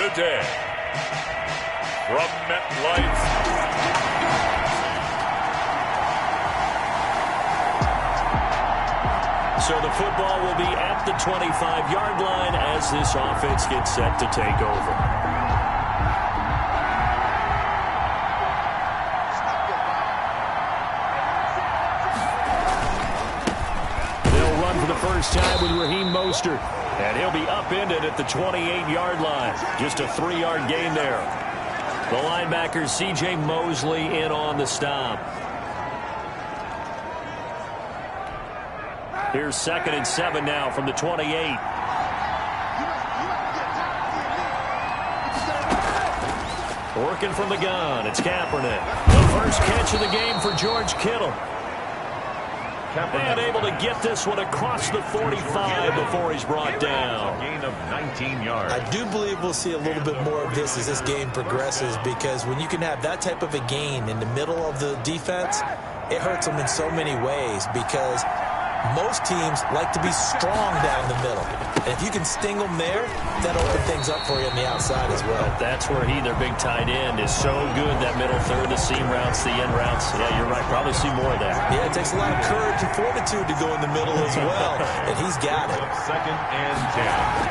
the day. From MetLife. So the football will be at the 25-yard line as this offense gets set to take over. They'll run for the first time with Raheem Mostert. And he'll be upended at the 28-yard line. Just a 3-yard gain there. The linebacker C.J. Mosley in on the stop. Here's 2nd and 7 now from the 28. Working from the gun, it's Kaepernick. The first catch of the game for George Kittle. And able to get this one across the 45 before he's brought down. A gain of 19 yards. I do believe we'll see a little bit more of this as this game progresses, because when you can have that type of a gain in the middle of the defense, it hurts them in so many ways, because most teams like to be strong down the middle. And if you can sting them there, that'll open things up for you on the outside as well. That's where their big tight end, is so good, that middle third, the seam routes, the end routes. Yeah, you're right. Probably see more of that. Yeah, it takes a lot of courage and fortitude to go in the middle as well. And he's got it. 2nd and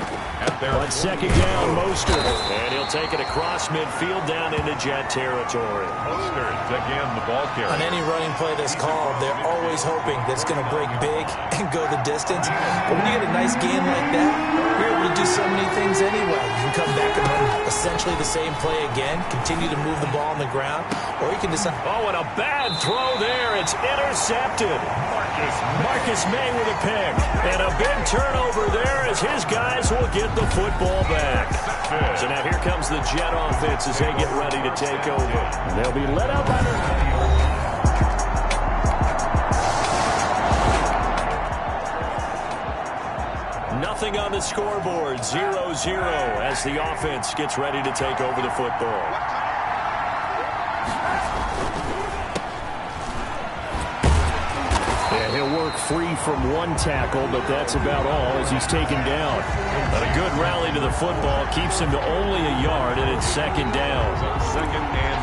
10. On 2nd down, Mostert. And he'll take it across midfield down into Jet territory. Mostert again, the ball carrier. On any running play that's called, they're always hoping that it's going to break big and go the distance. But when you get a nice gain like that, you're able to do so many things anyway. You can come back and run essentially the same play again, continue to move the ball on the ground, or you can decide. Oh, and a bad throw there. It's intercepted. Marcus May with a pick. And a big turnover there as his guys will get the football back. So now here comes the Jet offense as they get ready to take over. They'll be let out by nothing on the scoreboard. 0-0 as the offense gets ready to take over the football. He'll work free from one tackle, but that's about all as he's taken down. But a good rally to the football keeps him to only a yard, and it's 2nd down.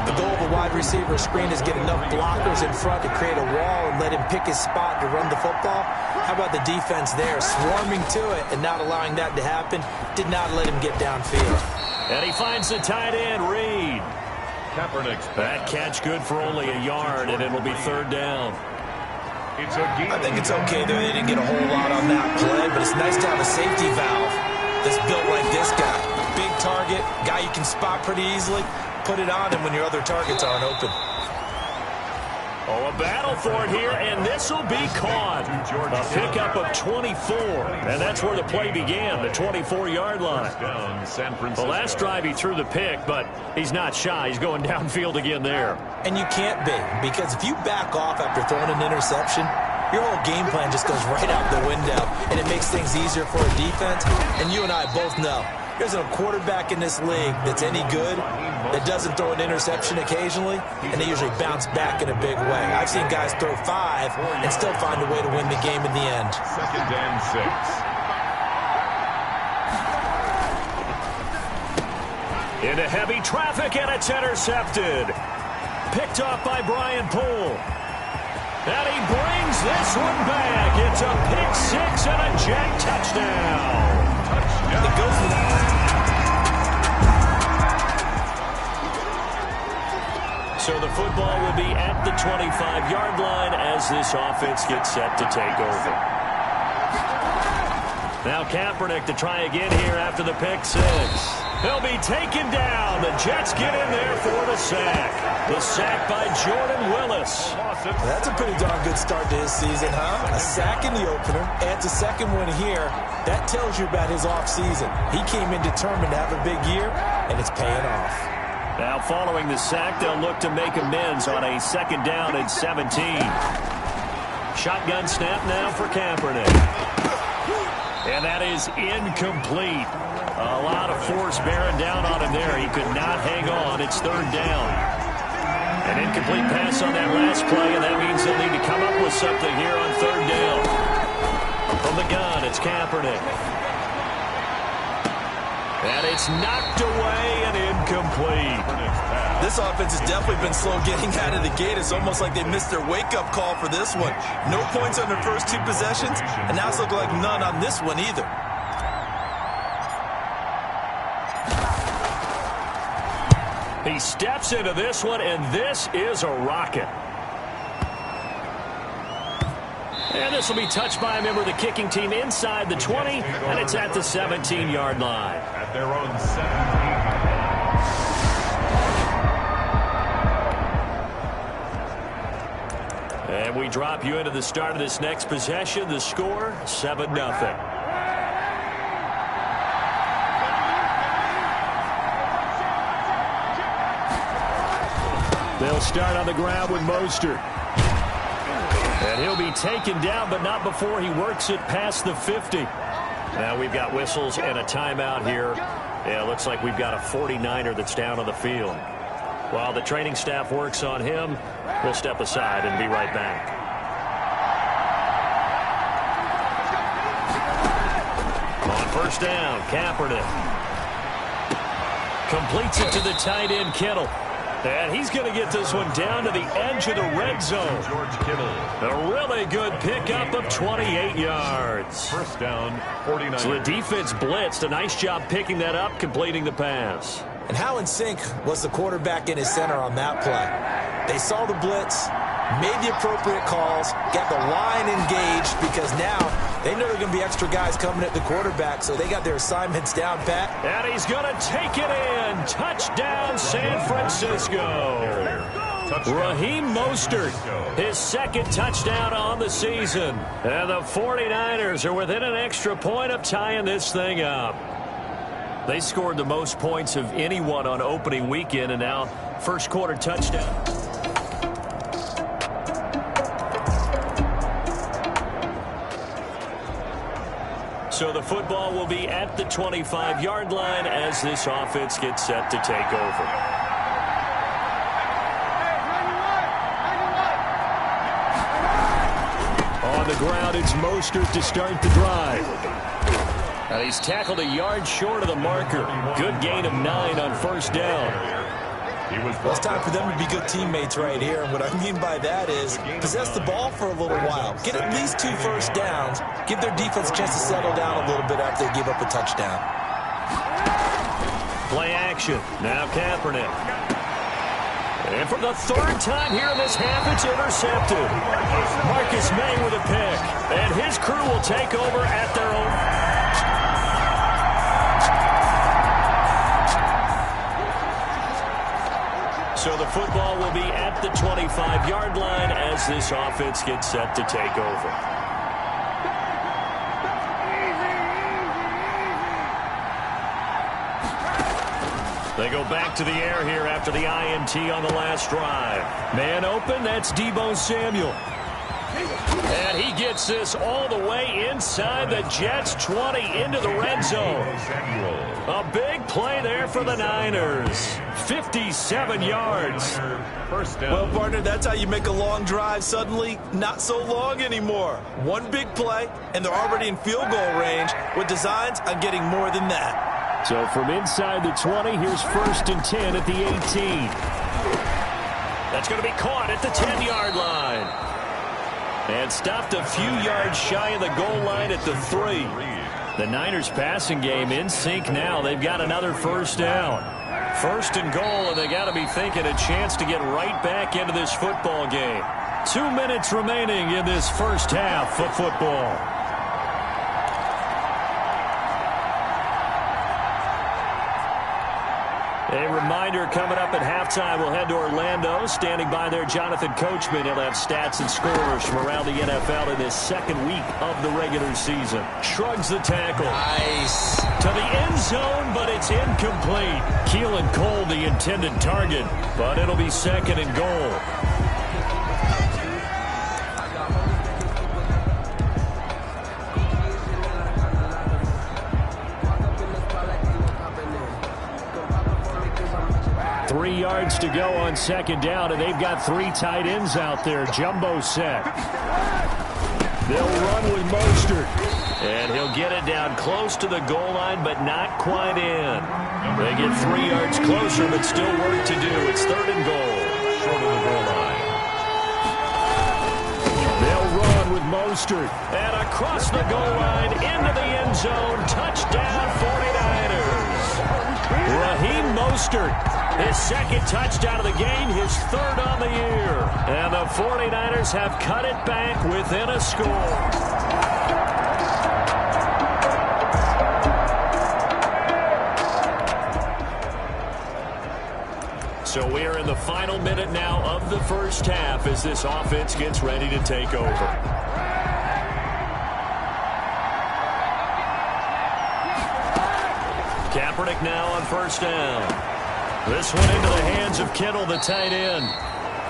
The goal of a wide receiver screen is get enough blockers in front to create a wall and let him pick his spot to run the football. How about the defense there, swarming to it and not allowing that to happen? Did not let him get downfield. And he finds the tight end, Reed. That catch good for only a yard, and it'll be 3rd down. I think it's okay there. They didn't get a whole lot on that play, but it's nice to have a safety valve that's built like this guy. Big target, guy you can spot pretty easily. Put it on him when your other targets aren't open. Oh, a battle for it here, and this will be caught. A pickup of 24, and that's where the play began, the 24-yard line. The last drive he threw the pick, but he's not shy. He's going downfield again there. And you can't be, because if you back off after throwing an interception, your whole game plan just goes right out the window, and it makes things easier for a defense. And you and I both know, there's a quarterback in this league that's any good that doesn't throw an interception occasionally, and they usually bounce back in a big way. I've seen guys throw 5 and still find a way to win the game in the end. 2nd and 6. Into heavy traffic, and it's intercepted. Picked off by Brian Poole. And he brings this one back. It's a pick 6 and a Jet touchdown. It goes with So the football will be at the 25-yard line as this offense gets set to take over. Now Kaepernick to try again here after the pick 6. He'll be taken down. The Jets get in there for the sack. The sack by Jordan Willis. That's a pretty darn good start to his season, huh? A sack in the opener, adds a second one here. That tells you about his offseason. He came in determined to have a big year, and it's paying off. Now following the sack, they'll look to make amends on a 2nd down and 17. Shotgun snap now for Kaepernick. And that is incomplete. A lot of force bearing down on him there. He could not hang on. It's 3rd down. An incomplete pass on that last play, and that means they'll need to come up with something here on 3rd down. From the gun, it's Kaepernick. And it's knocked away and incomplete. This offense has definitely been slow getting out of the gate. It's almost like they missed their wake-up call for this one. No points on their first two possessions, and now it's looking like none on this one either. He steps into this one, and this is a rocket. And this will be touched by a member of the kicking team inside the 20, and it's at the 17-yard line. At their own 17. And we drop you into the start of this next possession. The score, 7-0. They'll start on the ground with Mostert. And he'll be taken down, but not before he works it past the 50. Now we've got whistles and a timeout here. Yeah, it looks like we've got a 49er that's down on the field. While the training staff works on him, we'll step aside and be right back. On first down, Kaepernick completes it to the tight end, Kittle. And he's going to get this one down to the edge of the red zone. George Kittle. A really good pickup of 28 yards. First down, 49. So the defense blitzed. A nice job picking that up, completing the pass. And how in sync was the quarterback in his center on that play? They saw the blitz, made the appropriate calls, got the line engaged, because now they know there are going to be extra guys coming at the quarterback, so they got their assignments down pat. And he's going to take it in. Touchdown, San Francisco. Raheem Mostert, his second touchdown on the season. And the 49ers are within an extra point of tying this thing up. They scored the most points of anyone on opening weekend, and now first quarter touchdown. So the football will be at the 25-yard line as this offense gets set to take over. On the ground, it's Mostert to start the drive. And he's tackled a yard short of the marker. Good gain of 9 on first down. Well, it's time for them to be good teammates right here. And what I mean by that is possess the ball for a little while. Get at least 2 first downs. Give their defense a chance to settle down a little bit after they give up a touchdown. Play action. Now Kaepernick. And for the third time here in this half, it's intercepted. Marcus May with a pick. And his crew will take over at their own. So the football will be at the 25-yard line as this offense gets set to take over. They go back to the air here after the INT on the last drive. Man open, that's Deebo Samuel. And he gets this all the way inside the Jets' 20 into the red zone. A big play there for the Niners. 57 yards. First down. Well, partner, that's how you make a long drive suddenly not so long anymore. One big play, and they're already in field goal range with designs on getting more than that. So from inside the 20, here's first and 10 at the 18. That's going to be caught at the 10-yard line. And stopped a few yards shy of the goal line at the 3. The Niners passing game in sync now. They've got another first down. First and goal, and they got to be thinking a chance to get right back into this football game. 2 minutes remaining in this first half of football. A reminder coming up at halftime, we'll head to Orlando. Standing by there, Jonathan Coachman. He'll have stats and scores from around the NFL in this second week of the regular season. Shrugs the tackle. Nice. To the end zone, but it's incomplete. Keelan Cole, the intended target, but it'll be second and goal. Yards to go on second down, and they've got 3 tight ends out there. Jumbo set. They'll run with Mostert. And he'll get it down close to the goal line, but not quite in. They get 3 yards closer, but still work to do. It's 3rd and goal. Short of the goal line. They'll run with Mostert. And across the goal line, into the end zone. Touchdown, 49ers. Raheem Mostert, his 2nd touchdown of the game, his 3rd on the year. And the 49ers have cut it back within a score. So we are in the final minute now of the first half as this offense gets ready to take over. Kaepernick now on 1st down. This one into the hands of Kittle, the tight end.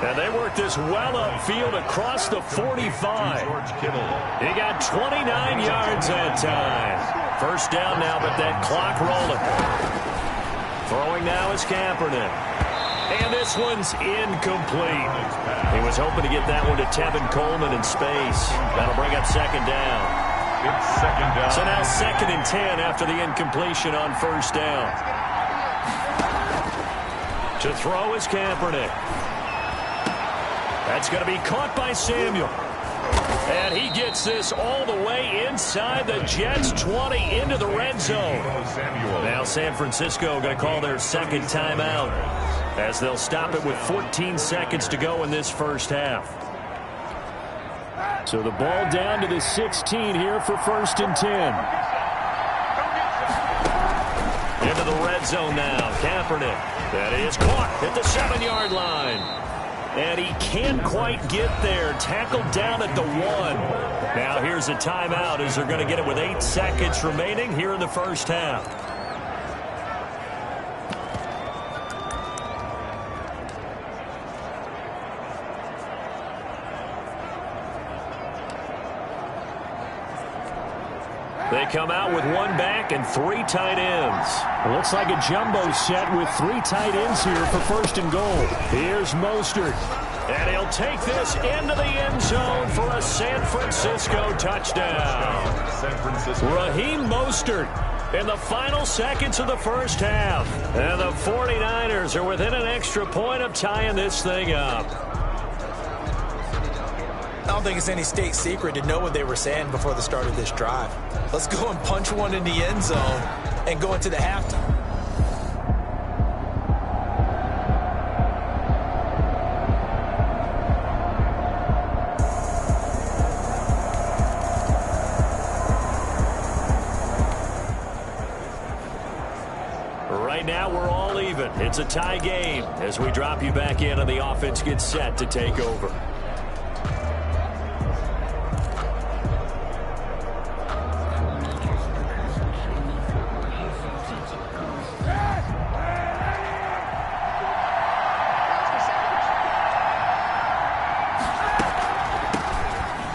And they work this well upfield across the 45. He got 29 yards that time. 1st down now, but that clock rolling. Throwing now is Kaepernick. And this one's incomplete. He was hoping to get that one to Tevin Coleman in space. That'll bring up 2nd down. It's 2nd down. So now 2nd and 10 after the incompletion on 1st down. To throw is Kaepernick. That's going to be caught by Samuel. And he gets this all the way inside the Jets' 20 into the red zone. Now San Francisco going to call their 2nd timeout as they'll stop it with 14 seconds to go in this first half. So the ball down to the 16 here for 1st and 10. Into the red zone now. Kaepernick. That is caught at the 7-yard line. And he can't quite get there. Tackled down at the 1. Now here's a timeout as they're going to get it with 8 seconds remaining here in the first half. They come out with 1 back and 3 tight ends. It looks like a jumbo set with 3 tight ends here for 1st and goal. Here's Mostert. And he'll take this into the end zone for a San Francisco touchdown. San Francisco. Raheem Mostert in the final seconds of the first half. And the 49ers are within an extra point of tying this thing up. I don't think it's any state secret to know what they were saying before the start of this drive. Let's go and punch one in the end zone and go into the halftime. Right now, we're all even. It's a tie game as we drop you back in and the offense gets set to take over.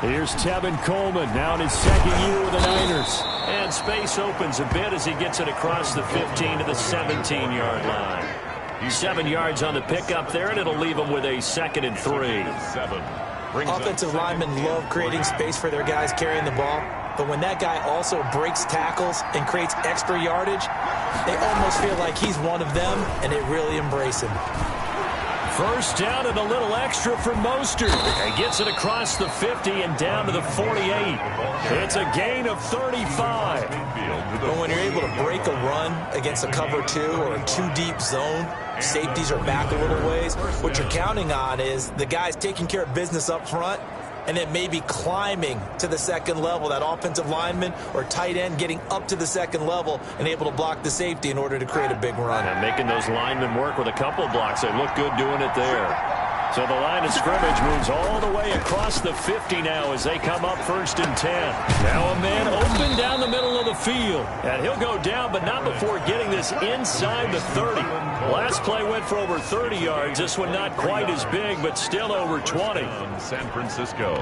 Here's Tevin Coleman, now in his 2nd year with the Niners. And space opens a bit as he gets it across the 15 to the 17-yard line. 7 yards on the pickup there, and it'll leave him with a 2nd and 3. Offensive linemen love creating space for their guys carrying the ball. But when that guy also breaks tackles and creates extra yardage, they almost feel like he's one of them, and they really embrace him. 1st down and a little extra for Mostert. And gets it across the 50 and down to the 48. It's a gain of 35. But when you're able to break a run against a cover 2 or a 2-deep zone, safeties are back a little ways. What you're counting on is the guys taking care of business up front and then maybe climbing to the 2nd level, that offensive lineman or tight end getting up to the 2nd level and able to block the safety in order to create a big run. And making those linemen work with a couple of blocks. They look good doing it there. So the line of scrimmage moves all the way across the 50 now as they come up 1st and 10. Now a man open down the middle of the field. And he'll go down, but not before getting this inside the 30. Last play went for over 30 yards. This one not quite as big, but still over 20. San Francisco.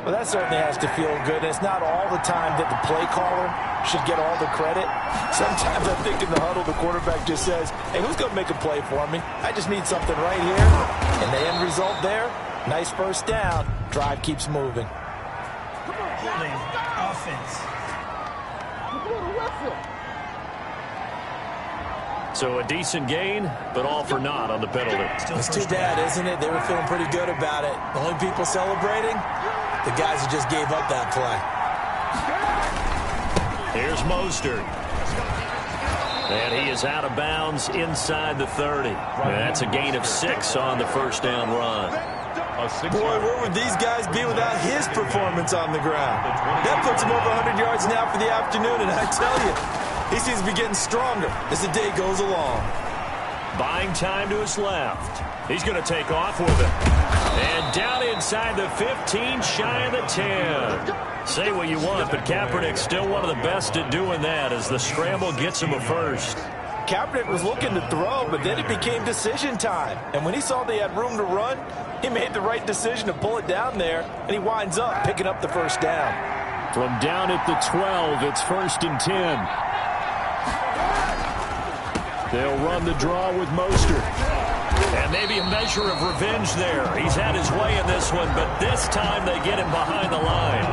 Well, that certainly has to feel good. It's not all the time that the play caller should get all the credit. Sometimes I think in the huddle, the quarterback just says, hey, who's going to make a play for me? I just need something right here. And the end result there, nice 1st down. Drive keeps moving. holding offense. So a decent gain, but all for naught on the penalty. It's too bad, isn't it? They were feeling pretty good about it. The only people celebrating, the guys who just gave up that play. Here's Mostert. And he is out of bounds inside the 30. And that's a gain of 6 on the first down run. Boy, where would these guys be without his performance on the ground? That puts him over 100 yards now for the afternoon, and I tell you, he seems to be getting stronger as the day goes along. Buying time to his left. He's going to take off with it. And down inside the 15, shy of the 10. Say what you want, but Kaepernick's still one of the best at doing that as the scramble gets him a first. Kaepernick was looking to throw, but then it became decision time. And when he saw they had room to run, he made the right decision to pull it down there, and he winds up picking up the first down. From down at the 12, it's 1st and 10. They'll run the draw with Mostert. And maybe a measure of revenge there. He's had his way in this one, but this time they get him behind the line.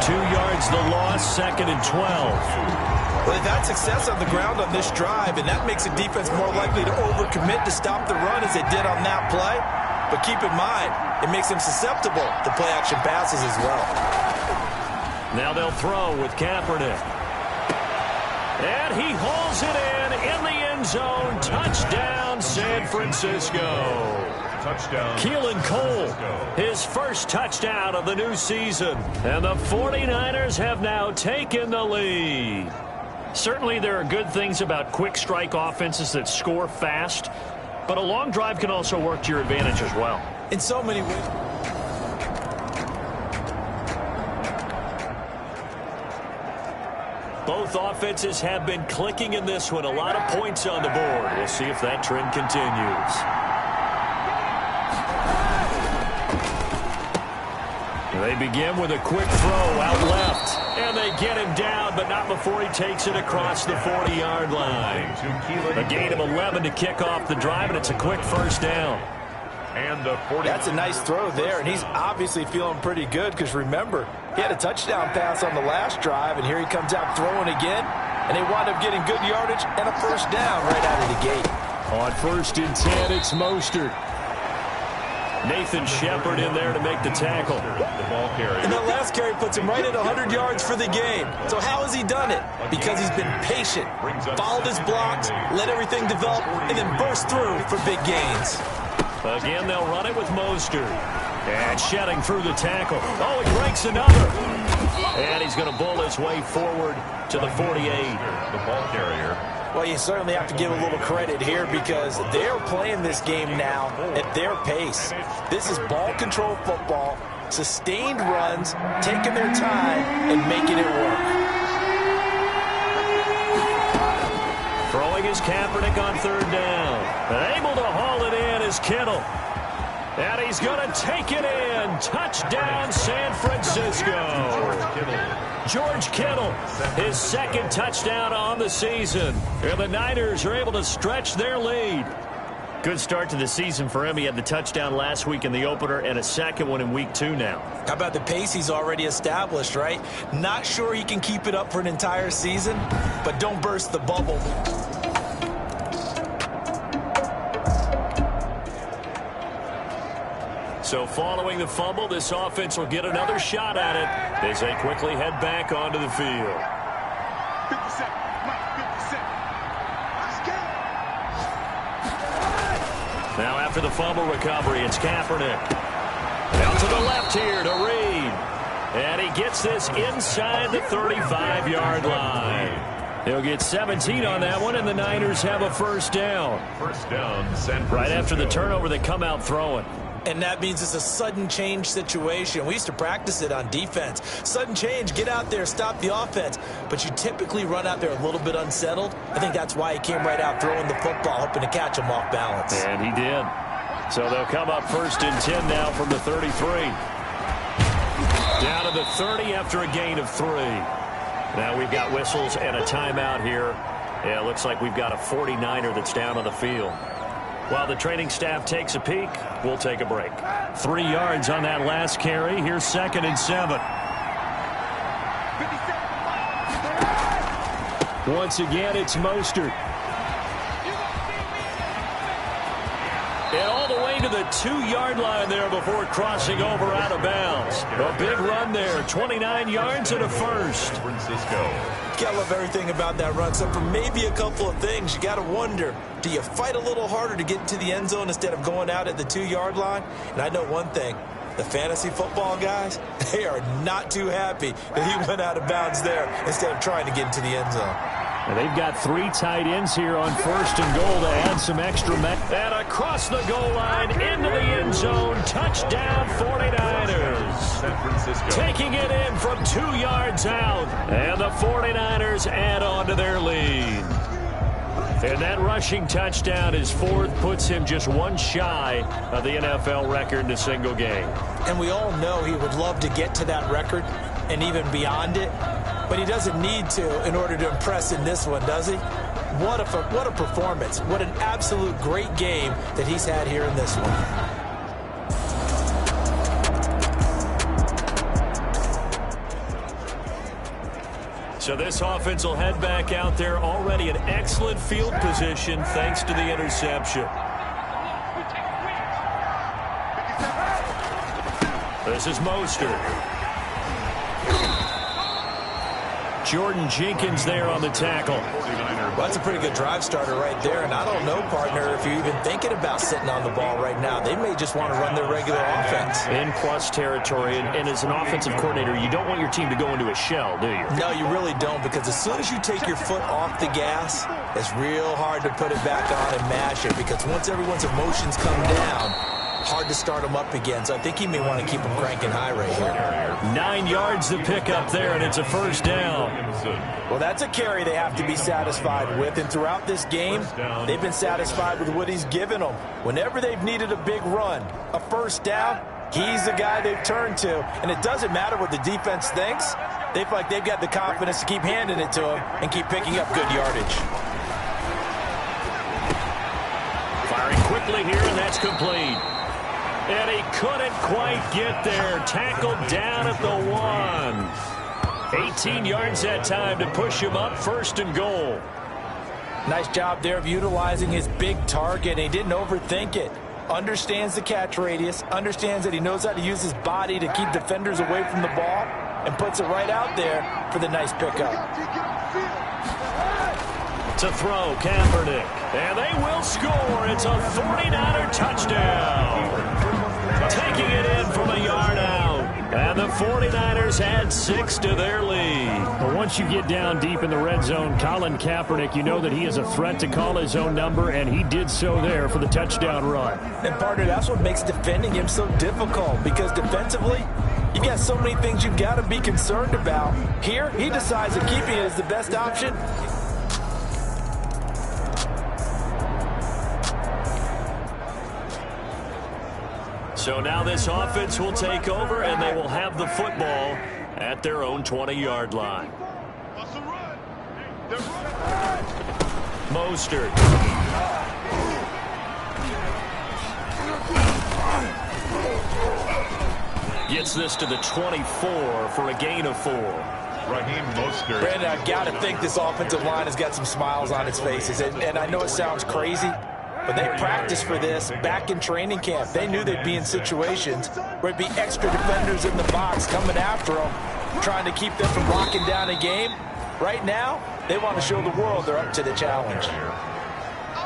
2 yards the loss, 2nd and 12. Well, they've had success on the ground on this drive, and that makes the defense more likely to overcommit to stop the run as they did on that play. But keep in mind, it makes them susceptible to play-action passes as well. Now they'll throw with Kaepernick. And he hauls it in the end zone. Touchdown, San Francisco. Touchdown. Keelan Cole, his first touchdown of the new season. And the 49ers have now taken the lead. Certainly there are good things about quick strike offenses that score fast, but a long drive can also work to your advantage as well. In so many ways. Both offenses have been clicking in this one. A lot of points on the board. We'll see if that trend continues. They begin with a quick throw out left. And they get him down, but not before he takes it across the 40-yard line. A gain of 11 to kick off the drive, and it's a quick first down. And the 40. That's a nice throw there, and he's obviously feeling pretty good because, remember, he had a touchdown pass on the last drive, and here he comes out throwing again, and they wind up getting good yardage and a first down right out of the gate. On 1st and 10, it's Mostert. Nathan Shepard in there to make the tackle. The ball carrier. And that last carry puts him right at 100 yards for the game. So how has he done it? Because he's been patient, followed his blocks, let everything develop, and then burst through for big gains. Again, they'll run it with Mostert. And shedding through the tackle. Oh, he breaks another. And he's going to bull his way forward to the 48. The ball carrier. Well, you certainly have to give a little credit here because they're playing this game now at their pace. This is ball control football, sustained runs, taking their time, and making it work. Throwing is Kaepernick on 3rd down. And able to haul it in is Kittle. And he's going to take it in. Touchdown, San Francisco. George Kittle, his 2nd touchdown on the season. And the Niners are able to stretch their lead. Good start to the season for him. He had the touchdown last week in the opener and a second one in week 2 now. How about the pace he's already established, right? Not sure he can keep it up for an entire season, but don't burst the bubble. So following the fumble, this offense will get another shot at it as they quickly head back onto the field. 50 Now after the fumble recovery, it's Kaepernick. Down to the left here to Reed. And he gets this inside the 35-yard line. He'll get 17 on that one, and the Niners have a first down. First down, San Francisco. Right after the turnover, they come out throwing. And that means it's a sudden change situation. We used to practice it on defense. Sudden change, get out there, stop the offense. But you typically run out there a little bit unsettled. I think that's why he came right out throwing the football, hoping to catch him off balance. And he did. So they'll come up 1st and 10 now from the 33. Down to the 30 after a gain of 3. Now we've got whistles and a timeout here. Yeah, it looks like we've got a 49er that's down on the field. While the training staff takes a peek, we'll take a break. 3 yards on that last carry. Here's 2nd and 7. Once again, it's Mostert. And all the way to the 2-yard line there before crossing over out of bounds. A big run there, 29 yards and a first. Francisco. You gotta love everything about that run, except for maybe a couple of things. You gotta wonder, do you fight a little harder to get into the end zone instead of going out at the 2-yard line? And I know one thing. The fantasy football guys, they are not too happy that he went out of bounds there instead of trying to get into the end zone. And they've got 3 tight ends here on 1st and goal to add some extra men. And across the goal line into the end zone. Touchdown 49ers. San Francisco. Taking it in from 2 yards out. And the 49ers add on to their lead. And that rushing touchdown, his 4th, puts him just 1 shy of the NFL record in a single game. And we all know he would love to get to that record and even beyond it. But he doesn't need to in order to impress in this one, does he? What a performance. What an absolute great game that he's had here in this one. So this offense will head back out there, already in excellent field position thanks to the interception. This is Mostert. Jordan Jenkins there on the tackle. Well, that's a pretty good drive starter right there. And I don't know, partner, if you're even thinking about sitting on the ball right now. They may just want to run their regular offense. In plus territory. And as an offensive coordinator, you don't want your team to go into a shell, do you? No, you really don't, because as soon as you take your foot off the gas, it's real hard to put it back on and mash it, because once everyone's emotions come down, hard to start them up again. So I think he may want to keep them cranking high right here. 9 yards to pick up there, and it's a 1st down. Well, that's a carry they have to be satisfied with. And throughout this game, they've been satisfied with what he's given them. Whenever they've needed a big run, a 1st down, he's the guy they've turned to. And it doesn't matter what the defense thinks. They feel like they've got the confidence to keep handing it to him and keep picking up good yardage. Firing quickly here, and that's complete. And he couldn't quite get there. Tackled down at the 1. 18 yards that time to push him up 1st and goal. Nice job there of utilizing his big target. He didn't overthink it. Understands the catch radius. Understands that he knows how to use his body to keep defenders away from the ball. And puts it right out there for the nice pickup. To throw, Kaepernick. And they will score. It's a 49er touchdown. Taking it in from a yard out. And the 49ers add 6 to their lead. But once you get down deep in the red zone, Colin Kaepernick, you know that he is a threat to call his own number, and he did so there for the touchdown run. And, partner, that's what makes defending him so difficult, because defensively, you've got so many things you've got to be concerned about. Here, he decides that keeping it is the best option. So now this offense will take over, and they will have the football at their own 20-yard line. Mostert. Gets this to the 24 for a gain of 4. Raheem Mostert. Brandon, I've got to think this offensive line has got some smiles on its faces. And I know it sounds crazy, but they practiced for this back in training camp. They knew they'd be in situations where it'd be extra defenders in the box coming after them, trying to keep them from locking down a game. Right now, they want to show the world they're up to the challenge.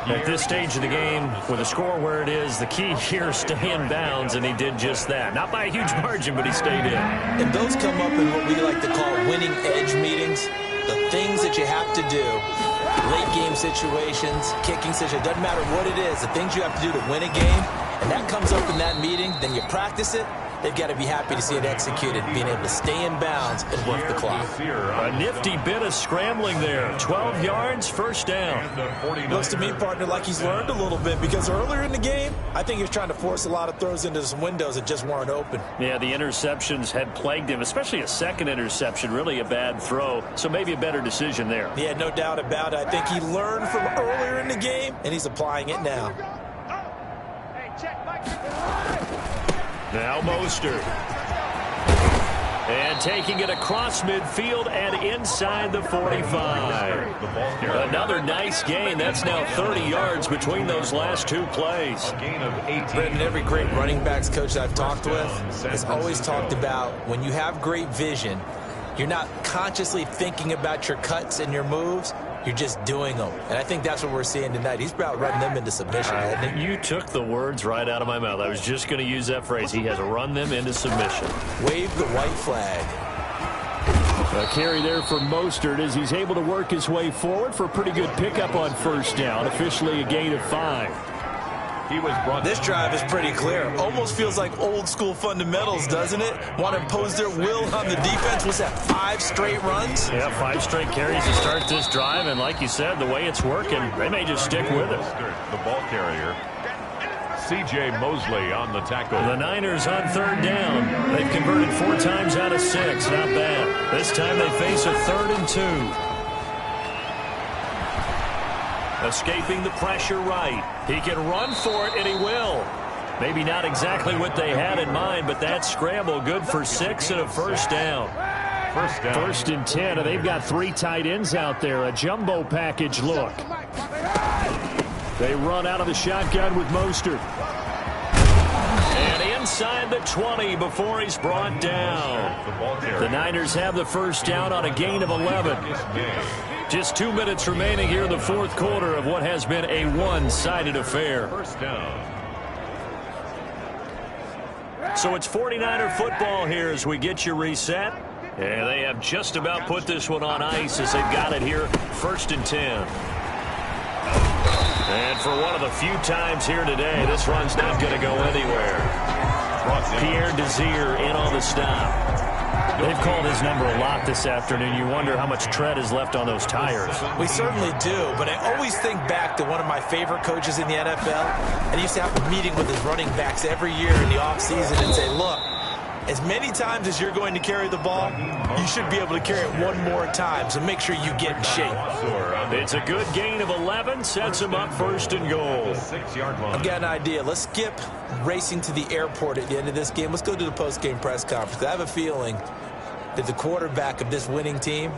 At this stage of the game, with a score where it is, the key here, stay in bounds, and he did just that. Not by a huge margin, but he stayed in. And those come up in what we like to call winning edge meetings. The things that you have to do, late game situations, kicking situations, doesn't matter what it is, the things you have to do to win a game, and that comes up in that meeting, then you practice it. They've got to be happy to see it executed, being able to stay in bounds and work the clock. A nifty bit of scrambling there. 12 yards, 1st down. Looks to me, partner, like he's learned a little bit, because earlier in the game, I think he was trying to force a lot of throws into some windows that just weren't open. Yeah, the interceptions had plagued him, especially a second interception, really a bad throw. So maybe a better decision there. Yeah, no doubt about it. I think he learned from earlier in the game, and he's applying it now. Now Mostert. And taking it across midfield and inside the 45. Another nice gain. That's now 30 yards between those last two plays. A gain of 18. Brendan, every great running backs coach I've talked with has always talked about when you have great vision, you're not consciously thinking about your cuts and your moves. You're just doing them. And I think that's what we're seeing tonight. He's about running them into submission, hasn't he? You took the words right out of my mouth. I was just going to use that phrase. He has run them into submission. Wave the white flag. A carry there for Mostert as he's able to work his way forward for a pretty good pickup on first down. Officially a gain of 5. He was brought. This drive is pretty clear. Almost feels like old school fundamentals, doesn't it? Want to impose their will on the defense. Was that 5 straight runs? Yeah, 5 straight carries to start this drive. And like you said, the way it's working, they may just stick with it. The ball carrier. C.J. Mosley on the tackle. The Niners on third down. They've converted 4 times out of 6. Not bad. This time they face a 3rd and 2. Escaping the pressure right. He can run for it, and he will. Maybe not exactly what they had in mind, but that scramble good for 6 and a first down. First down. 1st and 10, and they've got 3 tight ends out there. A jumbo package look. They run out of the shotgun with Mostert. And inside the 20 before he's brought down. The Niners have the first down on a gain of 11. Just 2 minutes remaining here in the 4th quarter of what has been a one-sided affair. First down. So it's 49er football here as we get you reset. And they have just about put this one on ice as they've got it here. 1st and 10. And for one of the few times here today, this run's not going to go anywhere. Pierre Desir in on the stop. They've called his number a lot this afternoon. You wonder how much tread is left on those tires. We certainly do, but I always think back to one of my favorite coaches in the NFL. And he used to have a meeting with his running backs every year in the offseason and say, look, as many times as you're going to carry the ball, you should be able to carry it one more time, so make sure you get in shape. It's a good gain of 11, sets him up 1st and goal. 6-yard line. I've got an idea. Let's skip racing to the airport at the end of this game. Let's go to the post-game press conference. I have a feeling that the quarterback of this winning team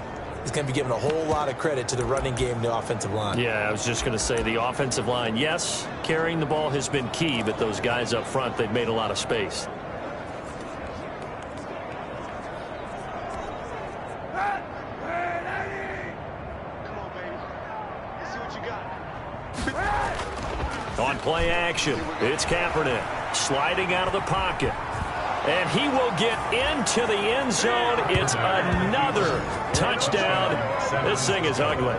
is going to be giving a whole lot of credit to the running game and the offensive line. Yeah, I was just going to say the offensive line, yes, carrying the ball has been key, but those guys up front, they've made a lot of space. On play action, it's Kaepernick sliding out of the pocket. And he will get into the end zone. It's another touchdown. This thing is ugly.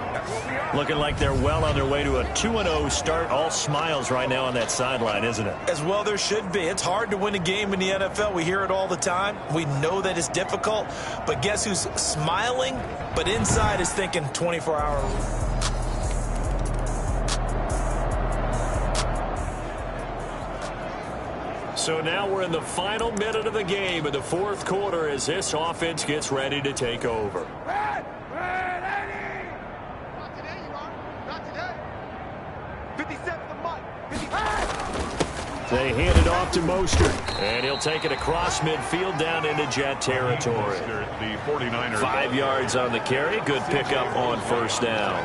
Looking like they're well on their way to a 2-0 start. All smiles right now on that sideline, isn't it? As well there should be. It's hard to win a game in the NFL. We hear it all the time. We know that it's difficult. But guess who's smiling, but inside is thinking 24-hour. So now we're in the final minute of the game in the 4th quarter as this offense gets ready to take over. Not today, you are. Not today. 57 the month. They hand it off to Mostert, and he'll take it across midfield down into Jet territory. The 49ers. 5 yards on the carry. Good pickup on first down.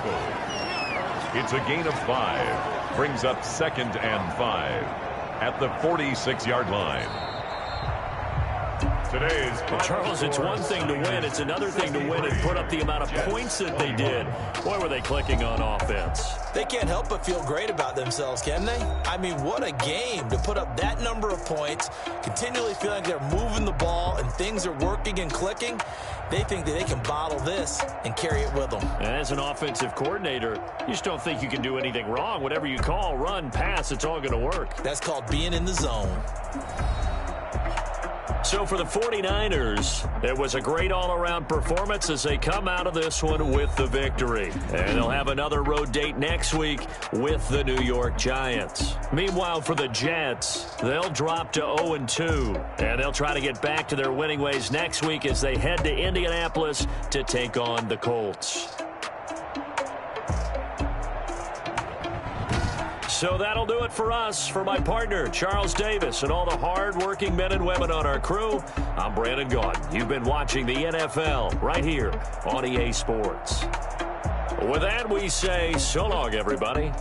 It's a gain of 5. Brings up 2nd and 5 at the 46-yard line. Today's Charles, it's one thing to win. It's another thing to win and put up the amount of points that they did. Boy, were they clicking on offense. They can't help but feel great about themselves, can they? I mean, what a game to put up that number of points, continually feel like they're moving the ball and things are working and clicking. They think that they can bottle this and carry it with them. And as an offensive coordinator, you just don't think you can do anything wrong. Whatever you call, run, pass, it's all going to work. That's called being in the zone. So for the 49ers, it was a great all-around performance as they come out of this one with the victory. And they'll have another road date next week with the New York Giants. Meanwhile, for the Jets, they'll drop to 0-2. And they'll try to get back to their winning ways next week as they head to Indianapolis to take on the Colts. So that'll do it for us. For my partner, Charles Davis, and all the hard-working men and women on our crew, I'm Brandon Gaudin. You've been watching the NFL right here on EA Sports. With that, we say so long, everybody.